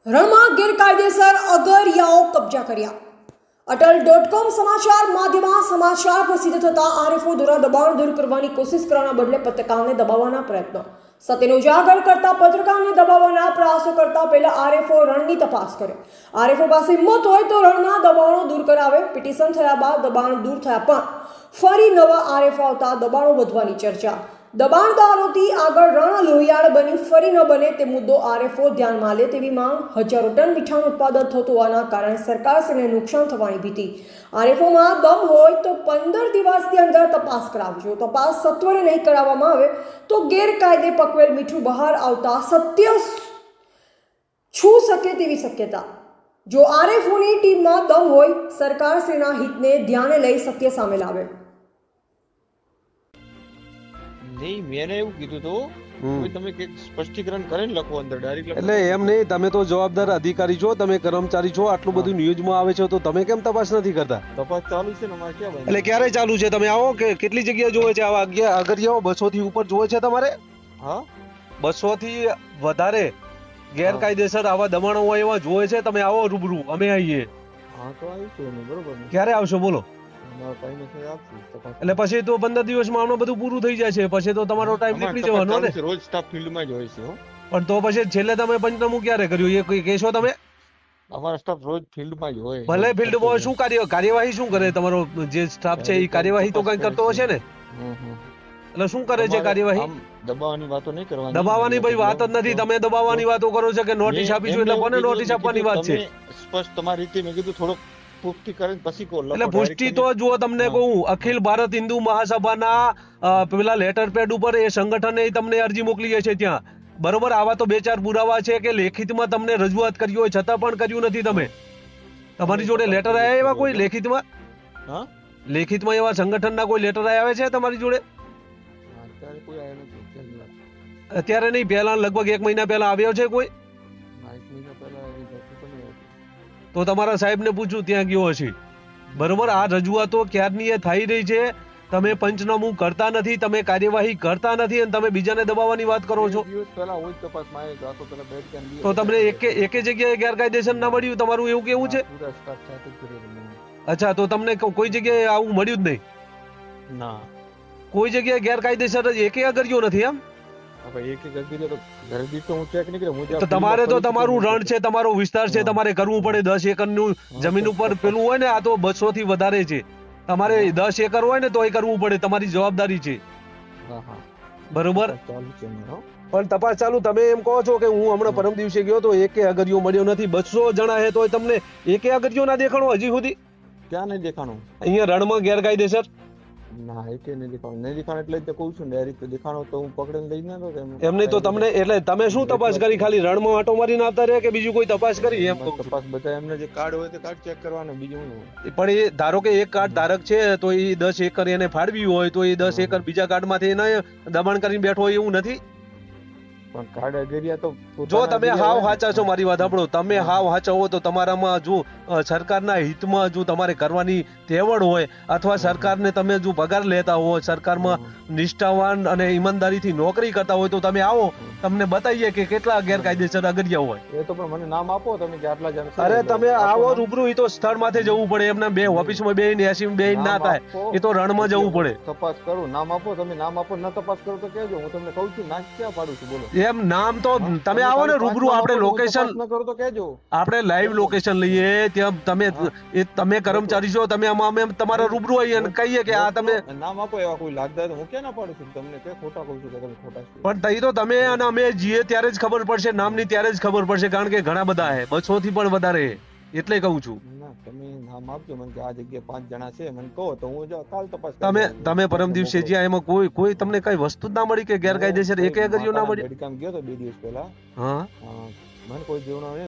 રણમાં ગેરકાયદેસર અગરિયાઓ કબજા કર્યા. અટલ.com સમાચાર માધ્યમમાં સમાચાર પ્રસિદ્ધ થતા આરએફઓ દ્વારા દબાણ દૂર કરવાની કોશિશ કરવાના બદલે પત્રકારને દબાવવાના પ્રયત્નો. સત્યને ઉજાગર કરતા પત્રકારને દબાવવાના પ્રયાસો કરતા પહેલા આરએફઓ રણની તપાસ કરે. આરએફઓ પાસે હિંમત હોય તો રણના દબાણો દૂર કરાવે. પિટિશન થયા બાદ દબાણ દૂર થયા પણ ફરી નવા આરએફઓ આવતા દબાણો વધવાની ચર્ચા. દબાણદારોથી આગળ રણ લોહિયાળ બની ફરી ન બને તે મુદ્દો આરએફઓ ધ્યાનમાં લે તેવી માંગ. હજારો ટન મીઠાનું ઉત્પાદન થતું હોવાના કારણે સરકારશ્રીને નુકસાન થવાની ભીતિ. આરએફઓમાં દમ હોય તો 15 દિવસની અંદર તપાસ કરાવજો. તપાસ સત્વરે નહીં કરાવવામાં આવે તો ગેરકાયદે પકવેલ મીઠું બહાર આવતા સત્ય છૂ શકે તેવી શક્યતા. જો આરએફઓની ટીમમાં દમ હોય, સરકારશ્રીના હિતને ધ્યાને લઈ સત્ય સામે લાવે. નહીં, મેં એવું કીધું તો તમે કંઈક સ્પષ્ટીકરણ કરીને લખો અંદર ડાયરેક્ટ. એટલે એમ નહીં, તમે તો જવાબદાર અધિકારી છો, તમે કર્મચારી છો, આટલું બધું ન્યૂઝમાં આવે છે તો તમે કેમ તપાસ નથી કરતા? તપાસ ચાલુ છે ને અમારે ક્યાં ભાઈ? એટલે ક્યારે ચાલુ છે? તમે આવો કે કેટલી જગ્યાએ જોવે છે આવા અગરિયાઓ? 200 થી ઉપર જોવે છે તમારે? હા, 200 થી વધારે ગેરકાયદેસર આવા દબાણો હોય એવા જોવે છે. તમે આવો રૂબરૂ, અમે આવીએ. હા તો આવીશું અમે, બરોબર ને? ક્યારે આવશો બોલો? અમારો ટાઈમ છે, આપશું તપાસ. એટલે પછી તો 15 દિવસમાં આમાં બધું પૂરું થઈ જાય છે, પછી તો તમારો ટાઈમ નીકળી જવાનો ને. રોજ સ્ટાફ ફિલ્ડમાં જ હોય છે હો. પણ તો પછી છેલ્લે તમે પંચનામું ક્યારે કર્યું એ કોઈ કહેશો તમે? અમારો સ્ટાફ રોજ ફિલ્ડમાં જ હોય. ભલે ફિલ્ડમાં શું કાર્યવાહી શું કરે તમારો જે સ્ટાફ છે? એ કાર્યવાહી તો કઈ કરતો હશે ને? એટલે શું કરે છે કાર્યવાહી? દબાવવાની વાતો નહીં કરવાની. દબાવવાની ભાઈ વાત જ નથી. તમે દબાવવાની વાતો કરો છો કે નોટિસ આપીશું, એટલે કોને નોટિસ આપવાની વાત છે? સ્પષ્ટ તમારી રીતે મેં કીધું થોડોક પુષ્ટિ કરીને પછી કહો. એટલે પુષ્ટિ તો જુઓ, તમને કહું, અખિલ ભારત હિન્દુ મહાસભાના પેલા લેટર પેડ ઉપર એ સંગઠને તમને અરજી મોકલી છે ત્યાં, બરોબર? આવા તો 2-4 પુરાવા છે કે લેખિતમાં તમને રજૂઆત કરી હોય છતાં પણ કર્યું નથી તમે. તમારી જોડે લેટર આવ્યા એવા કોઈ લેખિતમાં? હા, લેખિતમાં એવા સંગઠનના કોઈ લેટર આવ્યા છે તમારી જોડે? અત્યારે કોઈ આવ્યો નથી. અત્યારે નહીં, પહેલા લગભગ 1 મહિના પહેલા આવ્યો છે કોઈ? તો તમારા સાહેબને પૂછું, ત્યાં ગયો હશે, બરોબર? આ રજૂઆતો ક્યારની એ થઈ રહી છે. તમે પંચનામું કરતા નથી, તમે કાર્યવાહી કરતા નથી અને તમે બીજાને દબાવવાની વાત કરો છો. તો તમને એકે જગ્યાએ ગેરકાયદેસર ના મળ્યું? તમારું એવું કેવું છે? અચ્છા, તો તમને કોઈ જગ્યાએ આવું મળ્યું જ નહીં? ના, કોઈ જગ્યાએ ગેરકાયદેસર એકે અગર્યો નથી એમ? તો તમારે તો તમારું રણ છે, તમારો વિસ્તાર છે, તમારે કરવું પડે. 10 એકરનું જમીન ઉપર પેલું હોય ને, આ તો 200 થી વધારે છે. તમારે 10 એકર હોય ને તો એ કરવું પડે, તમારી જવાબદારી છે, બરોબર? પણ તપાસ ચાલુ. તમે એમ કહો છો કે હું હમણાં પરમ દિવસે ગયો તો એકે અગરિયો મળ્યો નથી. 200 જણા હે તો તમને એકે અગરિયો ના દેખાણો હજી સુધી? ક્યાં નહીં દેખાણું? અહીંયા રણમાં ગેરકાયદેસર ના, એકે નહીં દેખાણું. નહીં દેખાણું એટલે જ કહું છું, ડાયરેક્ટ દેખાણો તો હું પકડીને લઈ ના તો એમ નહીં. તો તમને એટલે તમે શું તપાસ કરી? ખાલી રણમાં આટો મારીને આવતા રહે કે બીજું કોઈ તપાસ કરી? એમ તપાસ બધા એમને જે કાર્ડ હોય તે કાર્ડ ચેક કરવાનું, બીજું શું? પણ એ ધારો કે એક કાર્ડ ધારક છે તો એ 10 એકર એને ફાળવી હોય તો એ 10 એકર બીજા કાર્ડમાંથી એને દબાણ કરીને બેઠો હોય એવું નથી? પણ કાર્ડ અગરિયા તો જો તમે હાવ સાચા છો, મારી વાત સાંભળો, તમે હાવ સાચા હો તો તમારામાં જો સરકારના હિતમાં જો તમારે કરવાની તેવડ હોય અથવા સરકારને તમે જો પગાર લેતા હોય, સરકારમાં નિષ્ઠાવાન અને ઈમાનદારીથી નોકરી કરતા હોય તો તમે આવો, તમને બતાવીએ કે કેટલા ગેરકાયદેસર અગરિયા હોય. એ તો પણ મને નામ આપો તમે કે આટલા જણ. અરે તમે આવો રૂબરૂ, એ તો સ્થળ માથે જવું પડે. એમને બે ઓફિસમાં બેહીને એસી બેહીને ના થાય, એ તો રણમાં જવું પડે. તપાસ કરું, નામ આપો તમે. નામ આપો, ન તપાસ કરો તો કહેજો. હું તમને કહું છું, ના ક્યાં પાડું છું, બોલો? એમ નામ તો તમે આવો ને રૂબરૂ, આપણે લોકેશન, આપણે લાઈવ લોકેશન લઈએ ત્યાં. તમે કર્મચારી છો, તમે અમે તમારા રૂબરૂ આવીએ અને કહીએ કે આ તમે નામ આપો. એવા કોઈ લાગતા તો હું ક્યાં ના પાડું છું તમને? કે ખોટા કહું છું કે તમે ખોટા છો? પણ તઈ તો તમે અને અમે જીએ ત્યારે જ ખબર પડશે, નામની ત્યારે જ ખબર પડશે, કારણ કે ઘણા બધા છે, 200 થી પણ વધારે, એટલે કહું છું. ના, તમે નામ આપજો મને કે આ જગ્યાએ 5 જણા છે, મને કહો તો હું કાલ તપાસ. તમે પરમ દિવસે જ્યાં એમાં કોઈ તમને કઈ વસ્તુ જ ના મળી કે ગેરકાયદેસર એકે અગરિયો ના મળી? કામ ગયો તો 2 દિવસ પહેલા. હા, મને કોઈ જેવું